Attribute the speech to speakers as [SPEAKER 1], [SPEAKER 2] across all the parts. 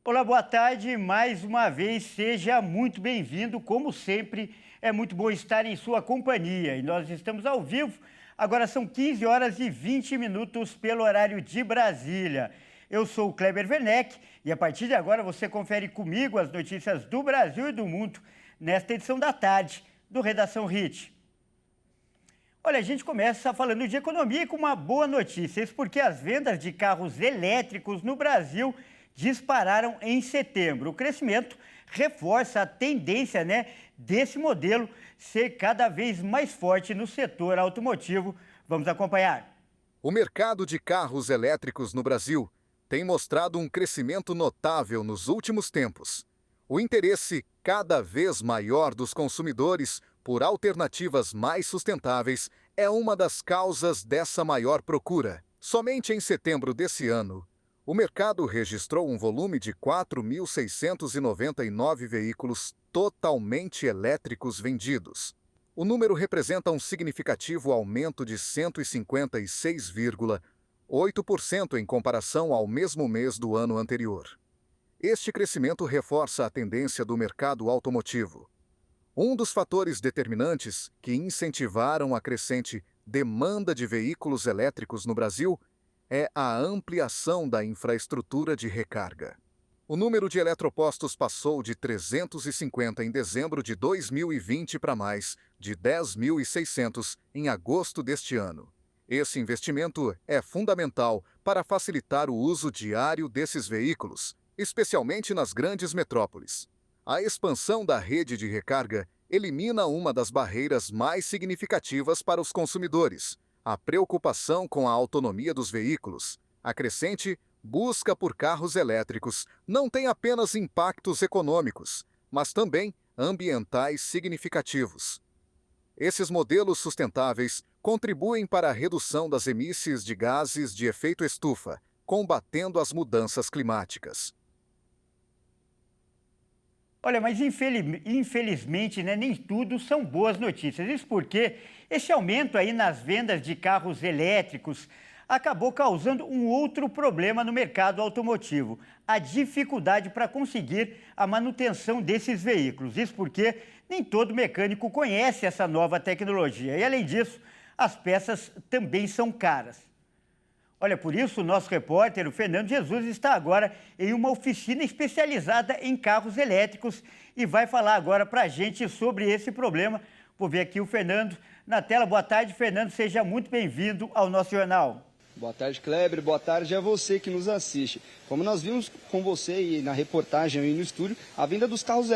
[SPEAKER 1] Olá, boa tarde. Mais uma vez, seja muito bem-vindo. Como sempre, é muito bom estar em sua companhia. E nós estamos ao vivo. Agora são 15 horas e 20 minutos pelo horário de Brasília. Eu sou o Kleber Werneck e a partir de agora você confere comigo as notícias do Brasil e do mundo nesta edição da tarde do Redação Hit. Olha, a gente começa falando de economia com uma boa notícia. Isso porque as vendas de carros elétricos no Brasil dispararam em setembro. O crescimento reforça a tendência, desse modelo ser cada vez mais forte no setor automotivo. Vamos acompanhar.
[SPEAKER 2] O mercado de carros elétricos no Brasil tem mostrado um crescimento notável nos últimos tempos. O interesse cada vez maior dos consumidores por alternativas mais sustentáveis é uma das causas dessa maior procura. Somente em setembro desse ano, o mercado registrou um volume de 4.699 veículos totalmente elétricos vendidos. O número representa um significativo aumento de 156,8% em comparação ao mesmo mês do ano anterior. Este crescimento reforça a tendência do mercado automotivo. Um dos fatores determinantes que incentivaram a crescente demanda de veículos elétricos no Brasil é a ampliação da infraestrutura de recarga. O número de eletropostos passou de 350 em dezembro de 2020 para mais de 10.600 em agosto deste ano. Esse investimento é fundamental para facilitar o uso diário desses veículos, especialmente nas grandes metrópoles. A expansão da rede de recarga elimina uma das barreiras mais significativas para os consumidores: a preocupação com a autonomia dos veículos. A crescente busca por carros elétricos não tem apenas impactos econômicos, mas também ambientais significativos. Esses modelos sustentáveis contribuem para a redução das emissões de gases de efeito estufa, combatendo as mudanças climáticas.
[SPEAKER 1] Olha, mas infelizmente, nem tudo são boas notícias. Isso porque esse aumento aí nas vendas de carros elétricos acabou causando um outro problema no mercado automotivo: a dificuldade para conseguir a manutenção desses veículos. Isso porque nem todo mecânico conhece essa nova tecnologia. E, além disso, as peças também são caras. Olha, por isso o nosso repórter, o Fernando Jesus, está agora em uma oficina especializada em carros elétricos e vai falar agora para a gente sobre esse problema. Vou ver aqui o Fernando na tela. Boa tarde, Fernando. Seja muito bem-vindo ao nosso jornal.
[SPEAKER 3] Boa tarde, Kleber. Boa tarde a você que nos assiste. Como nós vimos com você e na reportagem aí no estúdio, a venda dos carros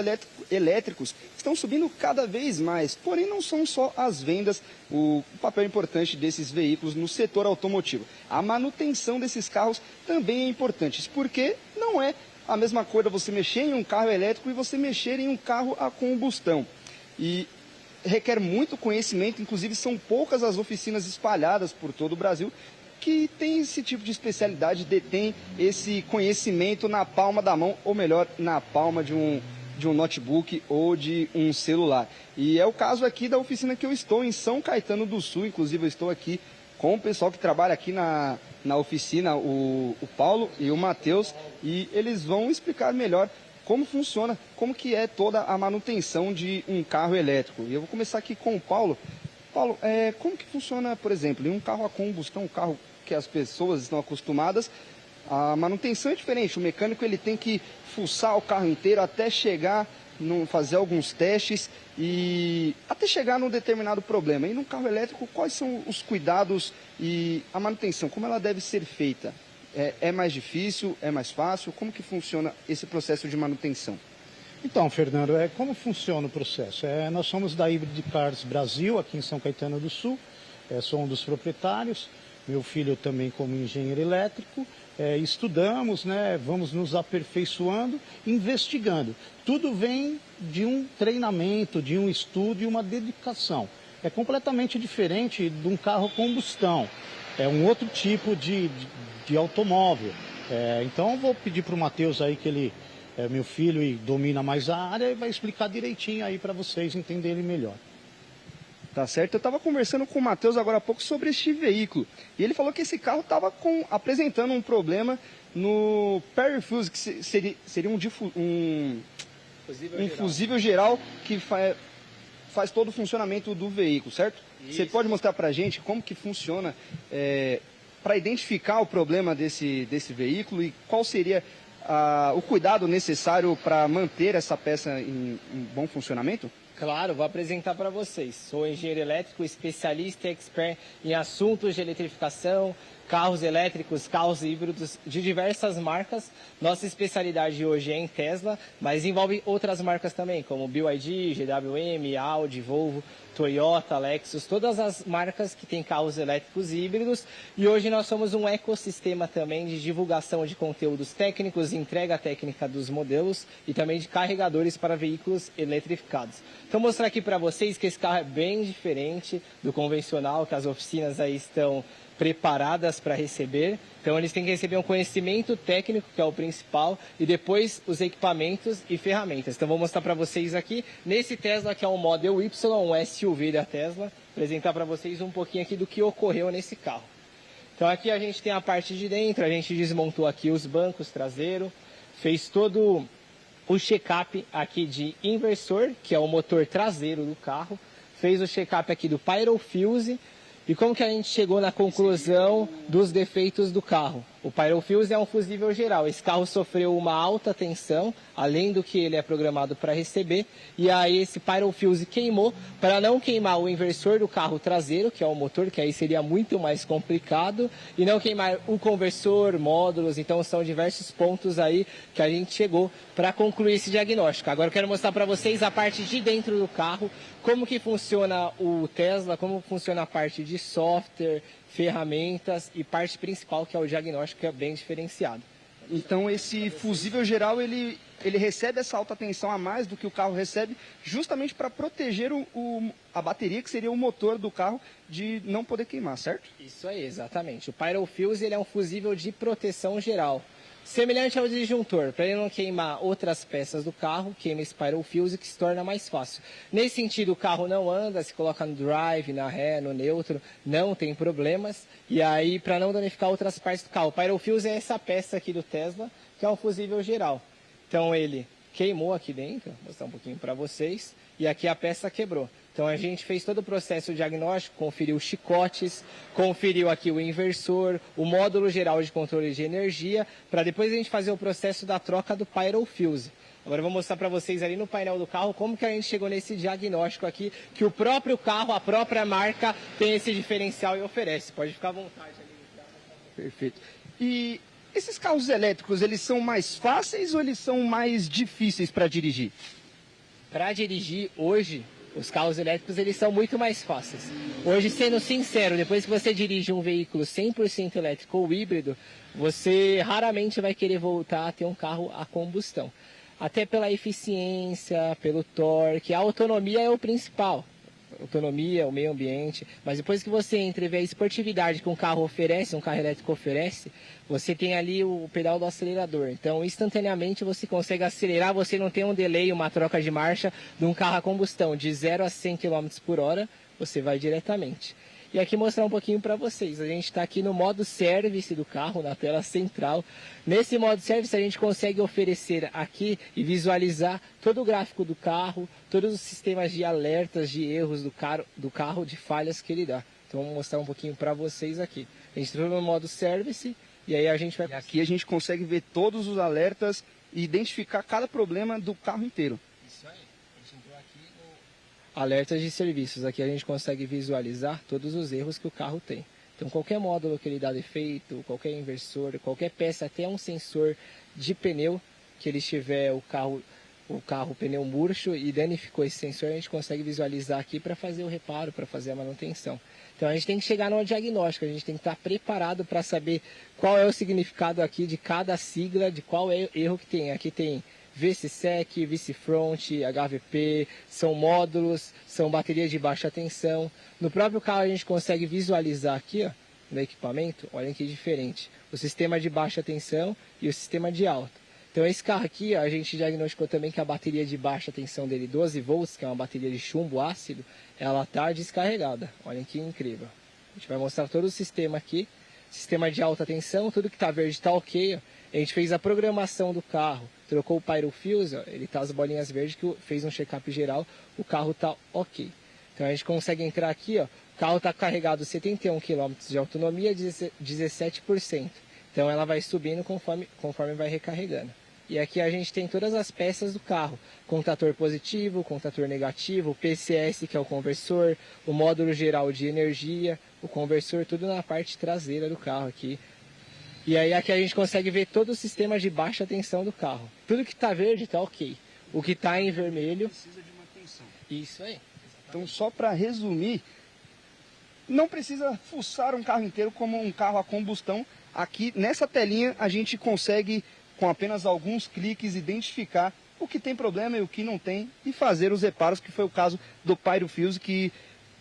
[SPEAKER 3] elétricos estão subindo cada vez mais. Porém, não são só as vendas o papel importante desses veículos no setor automotivo. A manutenção desses carros também é importante. Isso porque não é a mesma coisa você mexer em um carro elétrico e você mexer em um carro a combustão. E requer muito conhecimento, inclusive são poucas as oficinas espalhadas por todo o Brasil que tem esse tipo de especialidade, detém esse conhecimento na palma da mão, ou melhor, na palma de um notebook ou de um celular. E é o caso aqui da oficina que eu estou, em São Caetano do Sul. Inclusive eu estou aqui com o pessoal que trabalha aqui na oficina, o Paulo e o Matheus, e eles vão explicar melhor como funciona, como que é toda a manutenção de um carro elétrico. E eu vou começar aqui com o Paulo. Paulo, como que funciona, por exemplo, em um carro a combustão, um carro que as pessoas estão acostumadas, a manutenção é diferente. O mecânico ele tem que fuçar o carro inteiro até chegar, fazer alguns testes e até chegar num determinado problema. E no carro elétrico, quais são os cuidados e a manutenção, como ela deve ser feita? É mais difícil, é mais fácil? Como que funciona esse processo de manutenção?
[SPEAKER 4] Então, Fernando, como funciona o processo? Nós somos da Hybrid Cars Brasil, aqui em São Caetano do Sul. Sou um dos proprietários, meu filho também como engenheiro elétrico. Estudamos, vamos nos aperfeiçoando, investigando. Tudo vem de um treinamento, de um estudo e uma dedicação. É completamente diferente de um carro a combustão. É um outro tipo de automóvel. Então, eu vou pedir para o Matheus aí que ele é meu filho e domina mais a área e vai explicar direitinho aí para vocês entenderem melhor.
[SPEAKER 3] Tá certo? Eu estava conversando com o Matheus agora há pouco sobre este veículo. E ele falou que esse carro estava apresentando um problema no Perry Fuse, que seria um fusível geral que faz todo o funcionamento do veículo, certo? Isso. Você pode mostrar para a gente como que funciona para identificar o problema desse veículo e qual seria o cuidado necessário para manter essa peça em bom funcionamento?
[SPEAKER 5] Claro, vou apresentar para vocês. Sou engenheiro elétrico, especialista e expert em assuntos de eletrificação, carros elétricos, carros híbridos de diversas marcas. Nossa especialidade hoje é em Tesla, mas envolve outras marcas também, como BYD, GWM, Audi, Volvo, Toyota, Lexus, todas as marcas que têm carros elétricos e híbridos. E hoje nós somos um ecossistema também de divulgação de conteúdos técnicos, entrega técnica dos modelos e também de carregadores para veículos eletrificados. Então, vou mostrar aqui para vocês que esse carro é bem diferente do convencional, que as oficinas aí estão preparadas para receber. Então, eles têm que receber um conhecimento técnico, que é o principal, e depois os equipamentos e ferramentas. Então, vou mostrar para vocês aqui, nesse Tesla, que é um Model Y, um SUV da Tesla, apresentar para vocês um pouquinho aqui do que ocorreu nesse carro. Então, aqui a gente tem a parte de dentro, a gente desmontou aqui os bancos traseiros, fez todo o check-up aqui de inversor, que é o motor traseiro do carro, fez o check-up aqui do Pyro Fuse. E como que a gente chegou na conclusão dos defeitos do carro? O Pyro Fuse é um fusível geral. Esse carro sofreu uma alta tensão, além do que ele é programado para receber. E aí esse Pyro Fuse queimou. Para não queimar o inversor do carro traseiro, que é o motor, que aí seria muito mais complicado. E não queimar o conversor, módulos. Então são diversos pontos aí que a gente chegou para concluir esse diagnóstico. Agora eu quero mostrar para vocês a parte de dentro do carro, como que funciona o Tesla, como funciona a parte de software, ferramentas e parte principal, que é o diagnóstico, que é bem diferenciado.
[SPEAKER 3] Então esse fusível geral, ele recebe essa alta tensão a mais do que o carro recebe, justamente para proteger a bateria, que seria o motor do carro, de não poder queimar, certo?
[SPEAKER 5] Isso aí, exatamente. O Pyro Fuse, ele é um fusível de proteção geral. Semelhante ao disjuntor, para ele não queimar outras peças do carro, queima esse Pyro Fuse, que se torna mais fácil. Nesse sentido, o carro não anda, se coloca no drive, na ré, no neutro, não tem problemas. E aí, para não danificar outras partes do carro, o Pyro Fuse é essa peça aqui do Tesla, que é um fusível geral. Então ele queimou aqui dentro, vou mostrar um pouquinho para vocês, e aqui a peça quebrou. Então a gente fez todo o processo diagnóstico, conferiu os chicotes, conferiu aqui o inversor, o módulo geral de controle de energia, para depois a gente fazer o processo da troca do Pyro Fuse. Agora eu vou mostrar para vocês ali no painel do carro como que a gente chegou nesse diagnóstico aqui, que o próprio carro, a própria marca, tem esse diferencial e oferece. Pode ficar à vontade ali.
[SPEAKER 3] Perfeito. E esses carros elétricos, eles são mais fáceis ou eles são mais difíceis para dirigir?
[SPEAKER 5] Para dirigir hoje, os carros elétricos, eles são muito mais fáceis. Hoje, sendo sincero, depois que você dirige um veículo 100% elétrico ou híbrido, você raramente vai querer voltar a ter um carro a combustão. Até pela eficiência, pelo torque, a autonomia é o principal. Autonomia, o meio ambiente, mas depois que você entra e vê a esportividade que um carro oferece, um carro elétrico oferece, você tem ali o pedal do acelerador. Então, instantaneamente você consegue acelerar, você não tem um delay, uma troca de marcha de um carro a combustão. De 0 a 100 km por hora, você vai diretamente. E aqui mostrar um pouquinho para vocês. A gente está aqui no modo service do carro, na tela central. Nesse modo service a gente consegue oferecer aqui e visualizar todo o gráfico do carro, todos os sistemas de alertas de erros do carro, de falhas que ele dá. Então vou mostrar um pouquinho para vocês aqui. A gente entrou no modo service e aí a gente vai...
[SPEAKER 3] E aqui a gente consegue ver todos os alertas e identificar cada problema do carro inteiro.
[SPEAKER 5] Isso aí. A gente entrou aqui no alertas de serviços. Aqui a gente consegue visualizar todos os erros que o carro tem. Então qualquer módulo que ele dá defeito, qualquer inversor, qualquer peça, até um sensor de pneu que ele tiver o pneu murcho e danificou esse sensor, a gente consegue visualizar aqui para fazer o reparo, para fazer a manutenção. Então a gente tem que chegar no diagnóstico, a gente tem que estar preparado para saber qual é o significado aqui de cada sigla, de qual é o erro que tem. Aqui tem VC-Sec, VC-Front, HVP, são módulos, são baterias de baixa tensão. No próprio carro a gente consegue visualizar aqui, ó, no equipamento, olhem que diferente, o sistema de baixa tensão e o sistema de alta. Então esse carro aqui, ó, a gente diagnosticou também que a bateria de baixa tensão dele, 12 volts, que é uma bateria de chumbo ácido, ela está descarregada. Olha que incrível. A gente vai mostrar todo o sistema aqui. Sistema de alta tensão, tudo que está verde está ok. Ó. A gente fez a programação do carro, trocou o Pyro Fuse, ó, ele tá as bolinhas verdes, que fez um check-up geral, o carro tá ok. Então a gente consegue entrar aqui, ó, o carro está carregado 71 km de autonomia, 17%. Então ela vai subindo conforme vai recarregando. E aqui a gente tem todas as peças do carro. Contator positivo, contator negativo, o PCS, que é o conversor, o módulo geral de energia, o conversor, tudo na parte traseira do carro aqui. E aí aqui a gente consegue ver todo o sistema de baixa tensão do carro. Tudo que está verde está ok. O que está em vermelho...
[SPEAKER 3] Precisa de manutenção.
[SPEAKER 5] Isso aí.
[SPEAKER 3] Então, só para resumir, não precisa fuçar um carro inteiro como um carro a combustão. Aqui, nessa telinha, a gente consegue, com apenas alguns cliques, identificar o que tem problema e o que não tem e fazer os reparos, que foi o caso do Pyro Fuse, que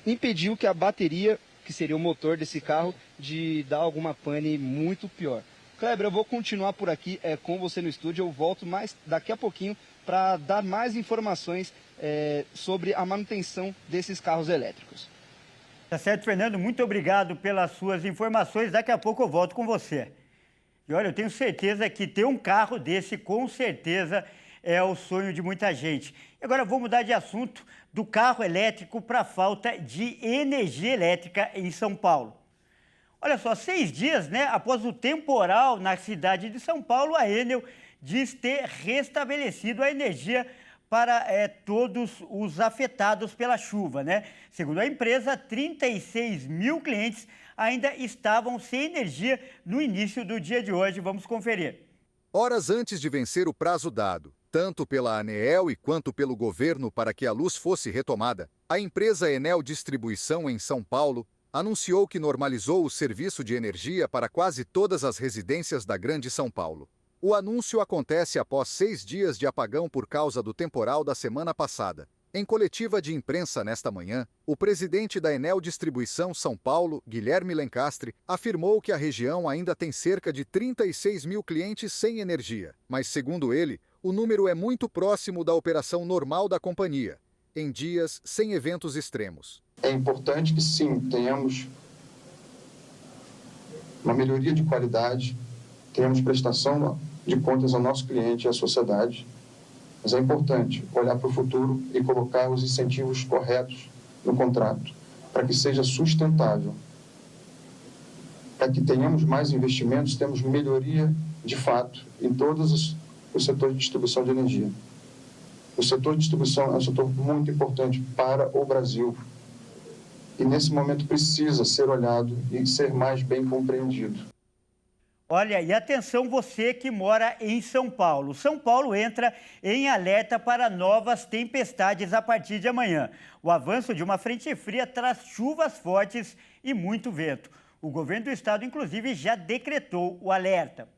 [SPEAKER 3] impediu que a bateria, que seria o motor desse carro, de dar alguma pane muito pior. Kleber, eu vou continuar por aqui com você no estúdio, eu volto mais daqui a pouquinho para dar mais informações sobre a manutenção desses carros elétricos.
[SPEAKER 1] Tá certo, Fernando, muito obrigado pelas suas informações, daqui a pouco eu volto com você. E olha, eu tenho certeza que ter um carro desse, com certeza, é o sonho de muita gente. E agora vou mudar de assunto do carro elétrico para a falta de energia elétrica em São Paulo. Olha só, 6 dias, né, após o temporal na cidade de São Paulo, a Enel diz ter restabelecido a energia para todos os afetados pela chuva, né? Segundo a empresa, 36 mil clientes ainda estavam sem energia no início do dia de hoje. Vamos conferir.
[SPEAKER 2] Horas antes de vencer o prazo dado, tanto pela ANEEL e quanto pelo governo para que a luz fosse retomada, a empresa Enel Distribuição em São Paulo anunciou que normalizou o serviço de energia para quase todas as residências da Grande São Paulo. O anúncio acontece após 6 dias de apagão por causa do temporal da semana passada. Em coletiva de imprensa nesta manhã, o presidente da Enel Distribuição São Paulo, Guilherme Lencastre, afirmou que a região ainda tem cerca de 36 mil clientes sem energia, mas, segundo ele, o número é muito próximo da operação normal da companhia, em dias sem eventos extremos.
[SPEAKER 6] É importante que sim, tenhamos uma melhoria de qualidade, tenhamos prestação de contas ao nosso cliente e à sociedade, mas é importante olhar para o futuro e colocar os incentivos corretos no contrato, para que seja sustentável, para que tenhamos mais investimentos, temos melhoria de fato em todos os setores de distribuição de energia. O setor de distribuição é um setor muito importante para o Brasil e nesse momento precisa ser olhado e ser mais bem compreendido.
[SPEAKER 1] Olha, e atenção você que mora em São Paulo. São Paulo entra em alerta para novas tempestades a partir de amanhã. O avanço de uma frente fria traz chuvas fortes e muito vento. O governo do estado, inclusive, já decretou o alerta.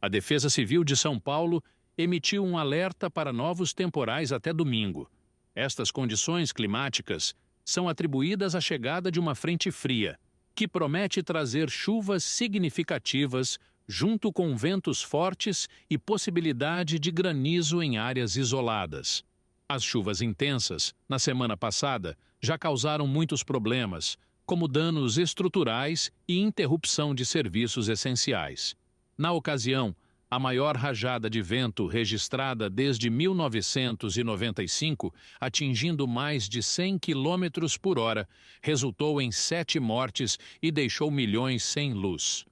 [SPEAKER 7] A Defesa Civil de São Paulo emitiu um alerta para novos temporais até domingo. Estas condições climáticas são atribuídas à chegada de uma frente fria, que promete trazer chuvas significativas junto com ventos fortes e possibilidade de granizo em áreas isoladas. As chuvas intensas, na semana passada, já causaram muitos problemas, como danos estruturais e interrupção de serviços essenciais. Na ocasião, a maior rajada de vento registrada desde 1995, atingindo mais de 100 km por hora, resultou em 7 mortes e deixou milhões sem luz.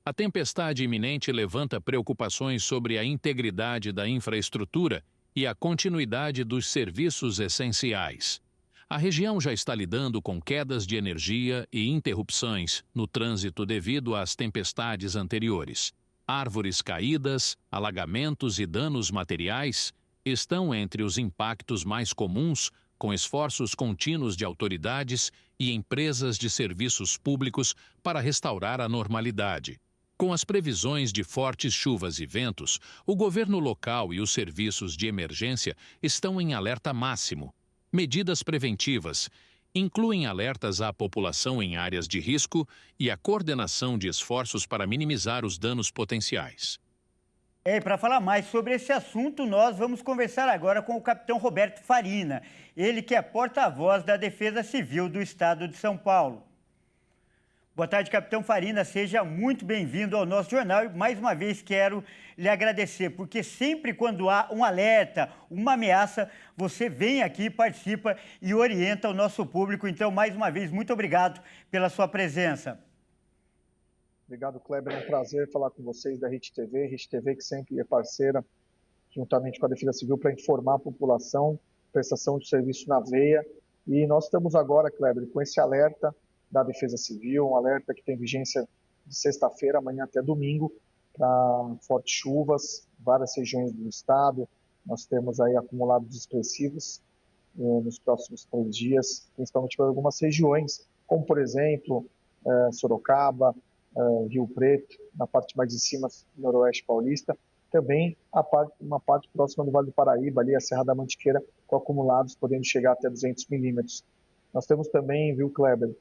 [SPEAKER 7] A tempestade iminente levanta preocupações sobre a integridade da infraestrutura e a continuidade dos serviços essenciais. A região já está lidando com quedas de energia e interrupções no trânsito devido às tempestades anteriores. Árvores caídas, alagamentos e danos materiais estão entre os impactos mais comuns, com esforços contínuos de autoridades e empresas de serviços públicos para restaurar a normalidade. Com as previsões de fortes chuvas e ventos, o governo local e os serviços de emergência estão em alerta máximo. Medidas preventivas incluem alertas à população em áreas de risco e a coordenação de esforços para minimizar os danos potenciais.
[SPEAKER 1] E para falar mais sobre esse assunto, nós vamos conversar agora com o capitão Roberto Farina, ele que é porta-voz da Defesa Civil do Estado de São Paulo. Boa tarde, capitão Farina, seja muito bem-vindo ao nosso jornal e mais uma vez quero lhe agradecer, porque sempre quando há um alerta, uma ameaça, você vem aqui, participa e orienta o nosso público. Então, mais uma vez, muito obrigado pela sua presença.
[SPEAKER 8] Obrigado, Kleber. É um prazer falar com vocês da Rede TV que sempre é parceira, juntamente com a Defesa Civil, para informar a população, prestação de serviço na veia. E nós estamos agora, Kleber, com esse alerta da Defesa Civil, um alerta que tem vigência de sexta-feira, amanhã até domingo, para fortes chuvas, várias regiões do estado. Nós temos aí acumulados expressivos nos próximos 3 dias, principalmente para algumas regiões, como, por exemplo, Sorocaba, Rio Preto, na parte mais de cima, noroeste paulista, também uma parte próxima do Vale do Paraíba, ali a Serra da Mantiqueira, com acumulados podendo chegar até 200 milímetros. Nós temos também, viu, Kleber,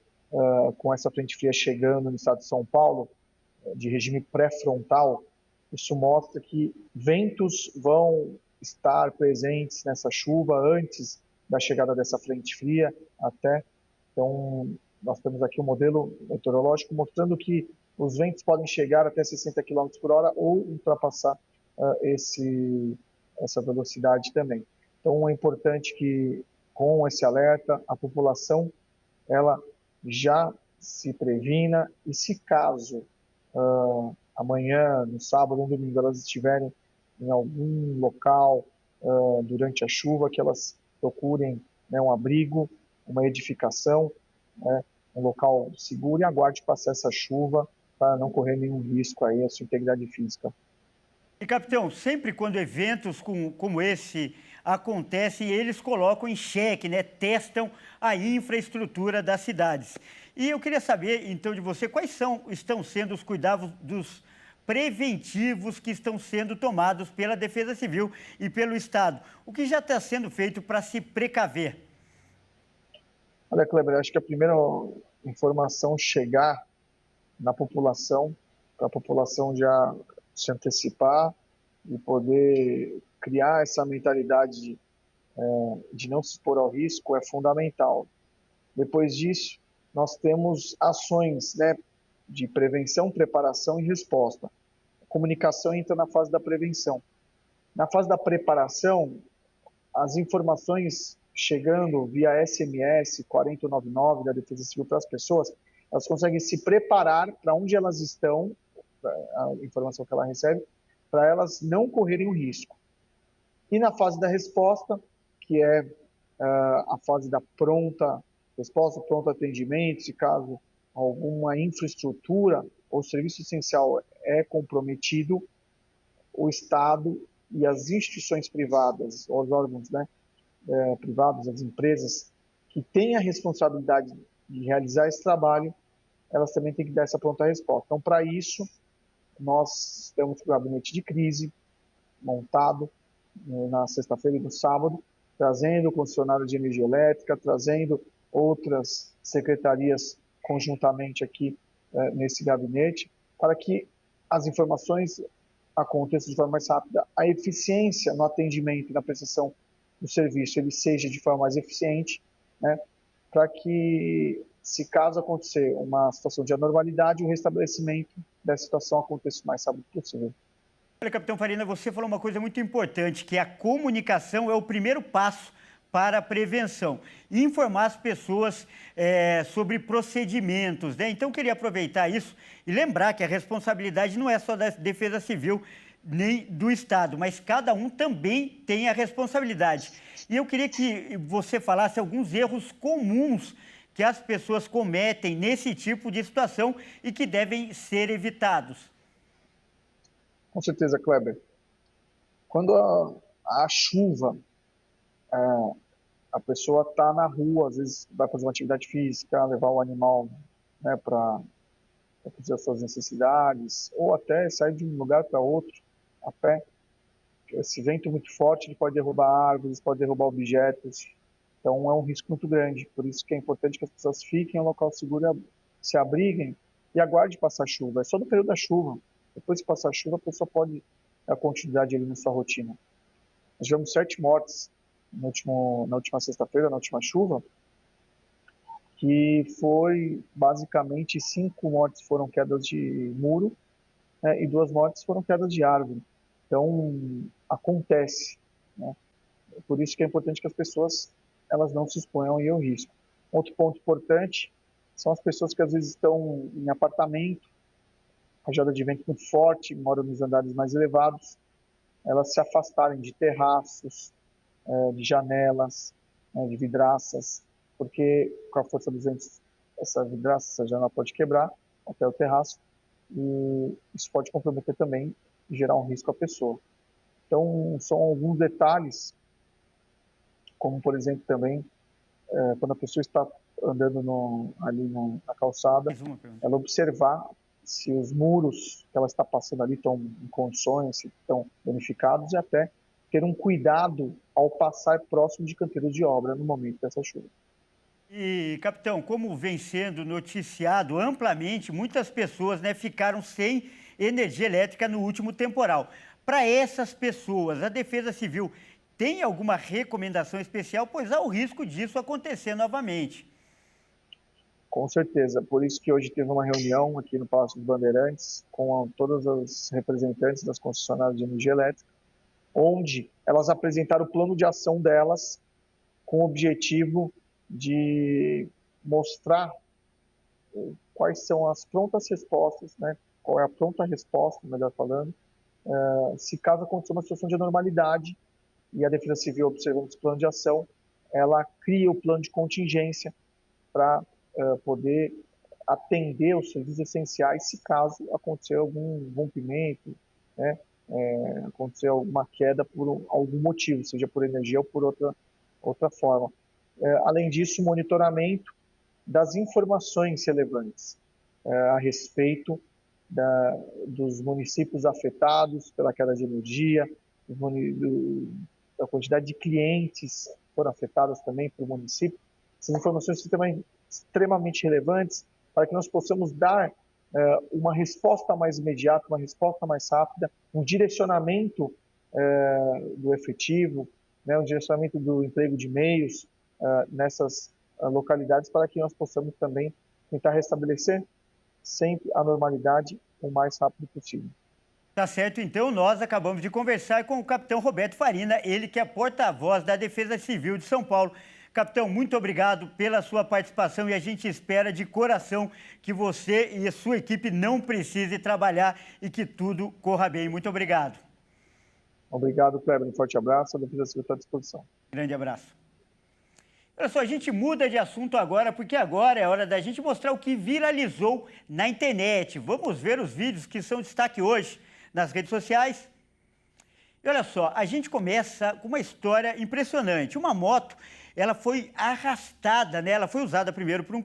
[SPEAKER 8] com essa frente fria chegando no estado de São Paulo, de regime pré-frontal, isso mostra que ventos vão estar presentes nessa chuva antes da chegada dessa frente fria até. Então, nós temos aqui um modelo meteorológico mostrando que os ventos podem chegar até 60 km por hora ou ultrapassar essa velocidade também. Então, é importante que, com esse alerta, a população ela já se previna e, se caso amanhã, no sábado ou no domingo, elas estiverem em algum local durante a chuva, que elas procurem, né, um abrigo, uma edificação, né, um local seguro, e aguarde passar essa chuva para não correr nenhum risco aí à sua integridade física.
[SPEAKER 1] E, capitão, sempre quando eventos como esse acontecem, eles colocam em xeque, né, testam a infraestrutura das cidades. E eu queria saber, então, de você, quais estão sendo os cuidados dos preventivos que estão sendo tomados pela Defesa Civil e pelo Estado? O que já está sendo feito para se precaver?
[SPEAKER 8] Olha, Kleber, acho que a primeira informação chegar na população, para a população já se antecipar e poder criar essa mentalidade de não se expor ao risco, é fundamental. Depois disso, nós temos ações, né, de prevenção, preparação e resposta. A comunicação entra na fase da prevenção. Na fase da preparação, as informações chegando via SMS 4099 da Defesa Civil para as pessoas, elas conseguem se preparar para onde elas estão, a informação que ela recebe, para elas não correrem o risco. E na fase da resposta, que é a fase da pronta resposta, pronto atendimento, se caso alguma infraestrutura ou serviço essencial é comprometido, o Estado e as instituições privadas, os órgãos, né, privados, as empresas que têm a responsabilidade de realizar esse trabalho, elas também têm que dar essa pronta resposta. Então, para isso, nós temos o gabinete de crise montado na sexta-feira e no sábado, trazendo o concessionário de energia elétrica, trazendo outras secretarias conjuntamente aqui nesse gabinete, para que as informações aconteçam de forma mais rápida, a eficiência no atendimento e na prestação do serviço ele seja de forma mais eficiente, né, para que, se caso acontecer uma situação de anormalidade, o restabelecimento dessa situação aconteça o mais rápido possível.
[SPEAKER 1] Olha, capitão Farina, você falou uma coisa muito importante, que a comunicação é o primeiro passo para a prevenção e informar as pessoas sobre procedimentos, né? Então, eu queria aproveitar isso e lembrar que a responsabilidade não é só da Defesa Civil nem do Estado, mas cada um também tem a responsabilidade. E eu queria que você falasse alguns erros comuns que as pessoas cometem nesse tipo de situação e que devem ser evitados.
[SPEAKER 8] Com certeza, Kleber. Quando a chuva, a pessoa está na rua, às vezes vai fazer uma atividade física, levar o animal, né, para fazer as suas necessidades, ou até sair de um lugar para outro a pé. Esse vento muito forte ele pode derrubar árvores, pode derrubar objetos, então é um risco muito grande. Por isso que é importante que as pessoas fiquem em um local seguro, se abriguem e aguardem passar a chuva. É só no período da chuva. Depois que passar a chuva, a pessoa pode a continuidade ali na sua rotina. Nós tivemos 7 mortes na última sexta-feira, na última chuva, que foi basicamente 5 mortes foram quedas de muro, né, e 2 mortes foram quedas de árvore. Então, acontece, né? Por isso que é importante que as pessoas elas não se exponham ao risco. Outro ponto importante são as pessoas que às vezes estão em apartamento, rajada de vento muito forte, moram nos andares mais elevados, elas se afastarem de terraços, de janelas, de vidraças, porque com a força dos ventos essa vidraça, essa janela pode quebrar até o terraço e isso pode comprometer também e gerar um risco à pessoa. Então, são alguns detalhes, como por exemplo também, quando a pessoa está andando na calçada, ela observar se os muros que ela está passando ali estão em condições, se estão danificados, e até ter um cuidado ao passar próximo de canteiros de obra no momento dessa chuva.
[SPEAKER 1] E, capitão, como vem sendo noticiado amplamente, muitas pessoas, né, ficaram sem energia elétrica no último temporal. Para essas pessoas, a Defesa Civil tem alguma recomendação especial, pois há o risco disso acontecer novamente?
[SPEAKER 8] Com certeza, por isso que hoje teve uma reunião aqui no Palácio dos Bandeirantes com todas as representantes das concessionárias de energia elétrica, onde elas apresentaram o plano de ação delas com o objetivo de mostrar quais são as prontas respostas, né? Qual é a pronta resposta, melhor falando, se caso aconteça uma situação de anormalidade e a Defesa Civil, observando esse plano de ação, ela cria o plano de contingência para poder atender os serviços essenciais se caso acontecer algum rompimento, né? Acontecer alguma queda por algum motivo, seja por energia ou por outra forma. Além disso, monitoramento das informações relevantes a respeito dos municípios afetados pela queda de energia, da quantidade de clientes que foram afetados também pelo município. Essas informações são também extremamente relevantes para que nós possamos dar uma resposta mais imediata, uma resposta mais rápida, um direcionamento do efetivo, né, um direcionamento do emprego de meios nessas localidades para que nós possamos também tentar restabelecer sempre a normalidade o mais rápido possível.
[SPEAKER 1] Tá certo, então nós acabamos de conversar com o capitão Roberto Farina, ele que é porta-voz da Defesa Civil de São Paulo. Capitão, muito obrigado pela sua participação e a gente espera de coração que você e a sua equipe não precisem trabalhar e que tudo corra bem. Muito obrigado.
[SPEAKER 8] Obrigado, Kleber. Um forte abraço. A Defesa Civil está à disposição.
[SPEAKER 1] Grande abraço. Olha só, a gente muda de assunto agora, porque agora é hora da gente mostrar o que viralizou na internet. Vamos ver os vídeos que são destaque hoje nas redes sociais. E olha só, a gente começa com uma história impressionante. Uma moto, ela foi arrastada, né? Ela foi usada primeiro por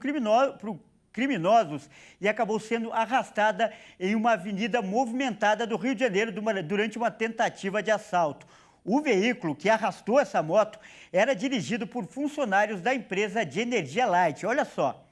[SPEAKER 1] criminosos e acabou sendo arrastada em uma avenida movimentada do Rio de Janeiro durante uma tentativa de assalto. O veículo que arrastou essa moto era dirigido por funcionários da empresa de energia Light. Olha só.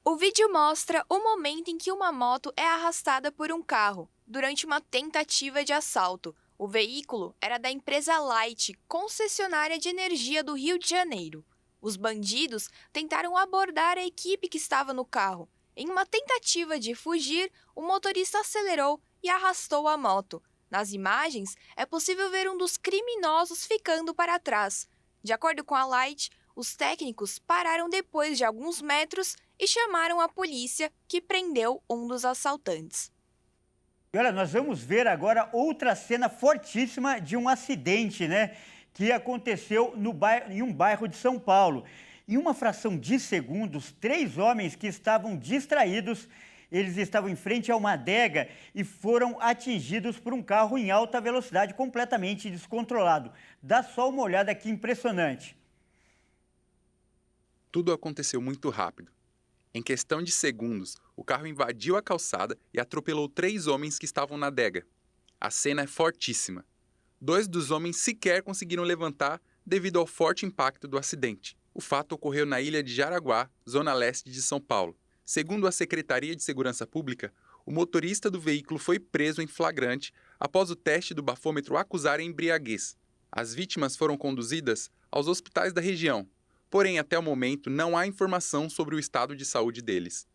[SPEAKER 9] O vídeo mostra o momento em que uma moto é arrastada por um carro durante uma tentativa de assalto. O veículo era da empresa Light, concessionária de energia do Rio de Janeiro. Os bandidos tentaram abordar a equipe que estava no carro. Em uma tentativa de fugir, o motorista acelerou e arrastou a moto. Nas imagens, é possível ver um dos criminosos ficando para trás. De acordo com a Light, os técnicos pararam depois de alguns metros e chamaram a polícia, que prendeu um dos assaltantes.
[SPEAKER 1] E olha, nós vamos ver agora outra cena fortíssima de um acidente, né? Que aconteceu em um bairro de São Paulo. Em uma fração de segundos, 3 homens que estavam distraídos, eles estavam em frente a uma adega e foram atingidos por um carro em alta velocidade, completamente descontrolado. Dá só uma olhada aqui, impressionante.
[SPEAKER 10] Tudo aconteceu muito rápido. Em questão de segundos, o carro invadiu a calçada e atropelou 3 homens que estavam na adega. A cena é fortíssima. 2 dos homens sequer conseguiram levantar devido ao forte impacto do acidente. O fato ocorreu na ilha de Jaraguá, zona leste de São Paulo. Segundo a Secretaria de Segurança Pública, o motorista do veículo foi preso em flagrante após o teste do bafômetro acusar embriaguez. As vítimas foram conduzidas aos hospitais da região, porém até o momento não há informação sobre o estado de saúde deles.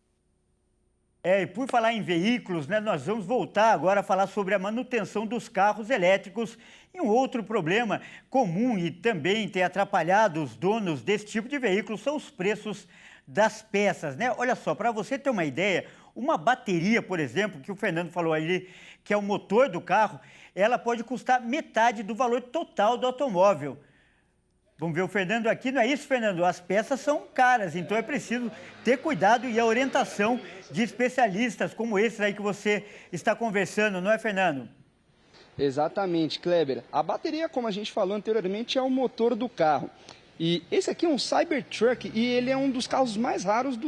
[SPEAKER 1] E por falar em veículos, né, nós vamos voltar agora a falar sobre a manutenção dos carros elétricos. E um outro problema comum e também tem atrapalhado os donos desse tipo de veículo são os preços das peças, né? Olha só, para você ter uma ideia, uma bateria, por exemplo, que o Fernando falou ali, que é o motor do carro, ela pode custar metade do valor total do automóvel. Vamos ver o Fernando aqui, não é isso, Fernando? As peças são caras, então é preciso ter cuidado e a orientação de especialistas como esses aí que você está conversando, não é, Fernando?
[SPEAKER 3] Exatamente, Kleber. A bateria, como a gente falou anteriormente, é o motor do carro. E esse aqui é um Cybertruck e ele é um dos carros mais raros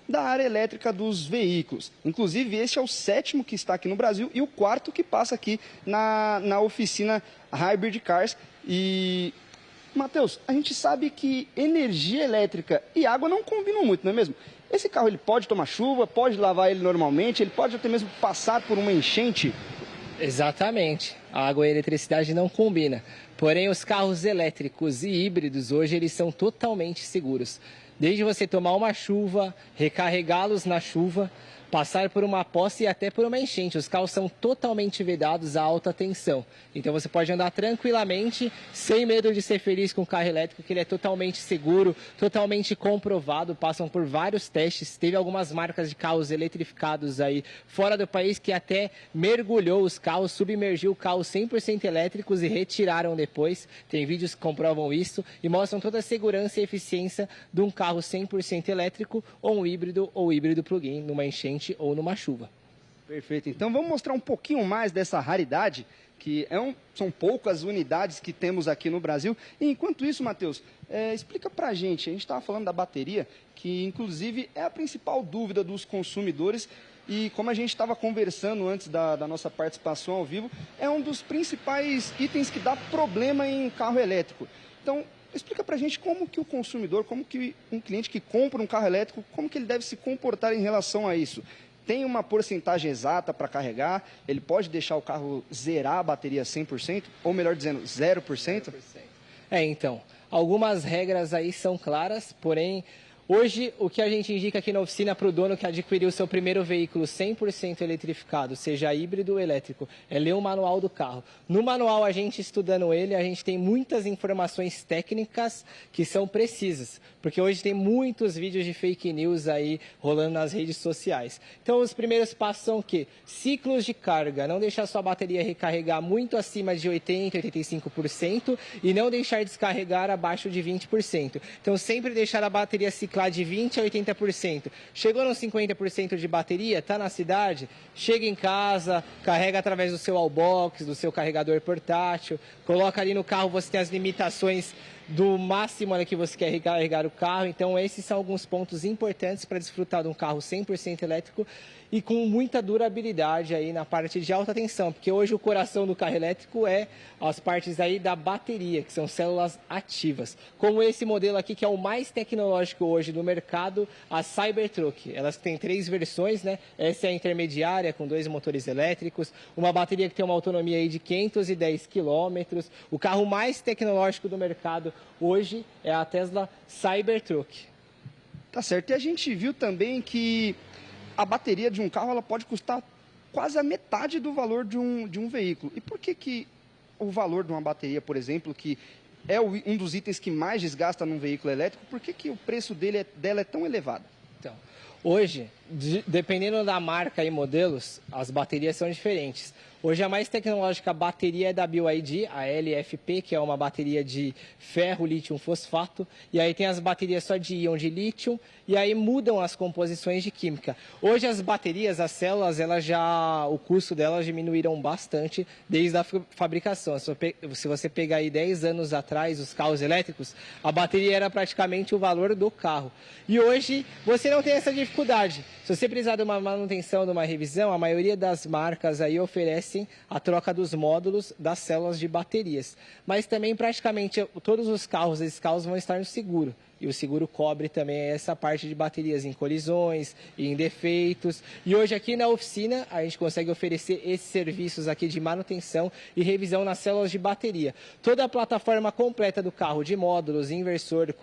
[SPEAKER 3] da área elétrica dos veículos. Inclusive, esse é o 7º que está aqui no Brasil e o 4º que passa aqui na oficina Hybrid Cars. E, Matheus, a gente sabe que energia elétrica e água não combinam muito, não é mesmo? Esse carro ele pode tomar chuva, pode lavar ele normalmente, ele pode até mesmo passar por uma enchente.
[SPEAKER 5] Exatamente. A água e a eletricidade não combinam. Porém, os carros elétricos e híbridos hoje eles são totalmente seguros. Desde você tomar uma chuva, recarregá-los na chuva, passar por uma poça e até por uma enchente. Os carros são totalmente vedados a alta tensão. Então você pode andar tranquilamente, sem medo de ser feliz com o carro elétrico, que ele é totalmente seguro, totalmente comprovado, passam por vários testes. Teve algumas marcas de carros eletrificados aí fora do país que até mergulhou os carros, submergiu carros 100% elétricos e retiraram depois. Tem vídeos que comprovam isso e mostram toda a segurança e eficiência de um carro 100% elétrico ou um híbrido ou híbrido plug-in numa enchente ou numa chuva.
[SPEAKER 3] Perfeito. Então vamos mostrar um pouquinho mais dessa raridade, que são poucas unidades que temos aqui no Brasil. E enquanto isso, Matheus, explica pra gente, a gente estava falando da bateria, que inclusive é a principal dúvida dos consumidores e como a gente estava conversando antes da nossa participação ao vivo, é um dos principais itens que dá problema em carro elétrico. Então, explica pra gente como que o consumidor, como que um cliente que compra um carro elétrico, como que ele deve se comportar em relação a isso. Tem uma porcentagem exata para carregar? Ele pode deixar o carro zerar a bateria 100%? Ou melhor dizendo, 0%?
[SPEAKER 5] Então, algumas regras aí são claras, porém, hoje o que a gente indica aqui na oficina para o dono que adquiriu o seu primeiro veículo 100% eletrificado, seja híbrido ou elétrico, é ler o manual do carro. No manual, a gente estudando ele, a gente tem muitas informações técnicas que são precisas, porque hoje tem muitos vídeos de fake news aí rolando nas redes sociais. Então, os primeiros passos são o quê? Ciclos de carga, não deixar sua bateria recarregar muito acima de 80%, 85% e não deixar descarregar abaixo de 20%. Então, sempre deixar a bateria ciclar de 20% a 80%. Chegou nos 50% de bateria, está na cidade, chega em casa, carrega através do seu wallbox, do seu carregador portátil, coloca ali no carro, você tem as limitações do máximo ali que você quer recarregar o carro. Então, esses são alguns pontos importantes para desfrutar de um carro 100% elétrico e com muita durabilidade aí na parte de alta tensão, porque hoje o coração do carro elétrico é as partes aí da bateria, que são células ativas. Como esse modelo aqui, que é o mais tecnológico hoje do mercado, a Cybertruck. Elas têm 3 versões, né? Essa é a intermediária, com 2 motores elétricos, uma bateria que tem uma autonomia aí de 510 km. O carro mais tecnológico do mercado hoje é a Tesla Cybertruck.
[SPEAKER 3] Tá certo. E a gente viu também que a bateria de um carro ela pode custar quase a metade do valor de um veículo. E por que o valor de uma bateria, por exemplo, que é um dos itens que mais desgasta num veículo elétrico, por que o preço dela é tão elevado?
[SPEAKER 5] Então, hoje, dependendo da marca e modelos, as baterias são diferentes. Hoje a mais tecnológica bateria é da BYD, a LFP, que é uma bateria de ferro, lítio, fosfato. E aí tem as baterias só de íon de lítio, e aí mudam as composições de química. Hoje as baterias, as células, o custo delas diminuíram bastante desde a fabricação. Se você pegar aí 10 anos atrás, os carros elétricos, a bateria era praticamente o valor do carro. E hoje você não tem essa dificuldade. Se você precisar de uma manutenção, de uma revisão, a maioria das marcas aí oferecem a troca dos módulos das células de baterias. Mas também praticamente todos os carros, esses carros vão estar no seguro. e o seguro cobre também essa parte de baterias em colisões e em defeitos. E hoje aqui na oficina a gente consegue oferecer esses serviços aqui de manutenção e revisão nas células de bateria. Toda a plataforma completa do carro, de módulos, inversor,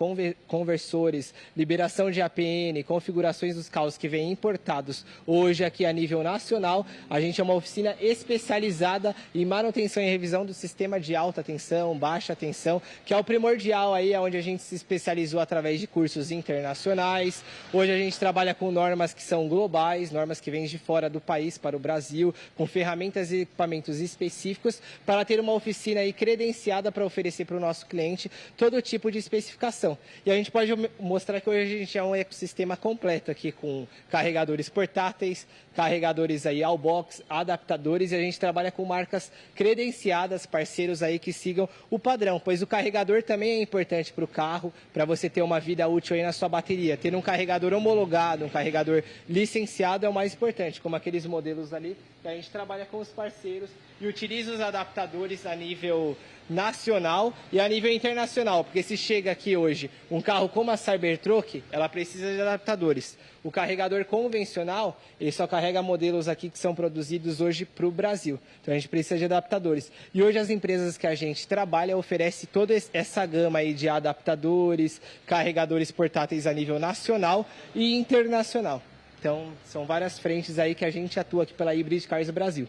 [SPEAKER 5] conversores, liberação de APN, configurações dos carros que vêm importados hoje aqui a nível nacional. A gente é uma oficina especializada em manutenção e revisão do sistema de alta tensão, baixa tensão, que é o primordial aí, onde a gente se especializou através de cursos internacionais. Hoje a gente trabalha com normas que são globais, normas que vêm de fora do país para o Brasil, com ferramentas e equipamentos específicos para ter uma oficina aí credenciada para oferecer para o nosso cliente todo tipo de especificação. E a gente pode mostrar que hoje a gente é um ecossistema completo aqui com carregadores portáteis, carregadores aí all box, adaptadores, e a gente trabalha com marcas credenciadas, parceiros aí que sigam o padrão, pois o carregador também é importante para o carro, para você ter uma vida útil aí na sua bateria. Ter um carregador homologado, um carregador licenciado é o mais importante, como aqueles modelos ali, que a gente trabalha com os parceiros e utiliza os adaptadores a nível nacional e a nível internacional, porque se chega aqui hoje um carro como a Cybertruck, ela precisa de adaptadores. O carregador convencional, ele só carrega modelos aqui que são produzidos hoje para o Brasil. Então a gente precisa de adaptadores. E hoje as empresas que a gente trabalha oferecem toda essa gama aí de adaptadores, carregadores portáteis a nível nacional e internacional. Então são várias frentes aí que a gente atua aqui pela Hybrid Cars Brasil.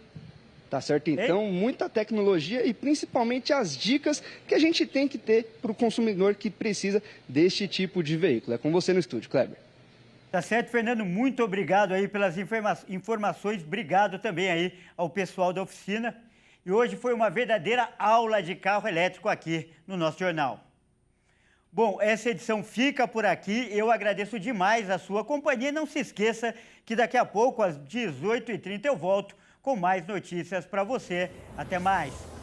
[SPEAKER 3] Tá certo? Então, muita tecnologia e principalmente as dicas que a gente tem que ter para o consumidor que precisa deste tipo de veículo. É com você no estúdio, Kleber.
[SPEAKER 1] Tá certo, Fernando, muito obrigado aí pelas informações, obrigado também aí ao pessoal da oficina. E hoje foi uma verdadeira aula de carro elétrico aqui no nosso jornal. Bom, essa edição fica por aqui, eu agradeço demais a sua companhia. Não se esqueça que daqui a pouco, às 18h30, eu volto com mais notícias para você. Até mais!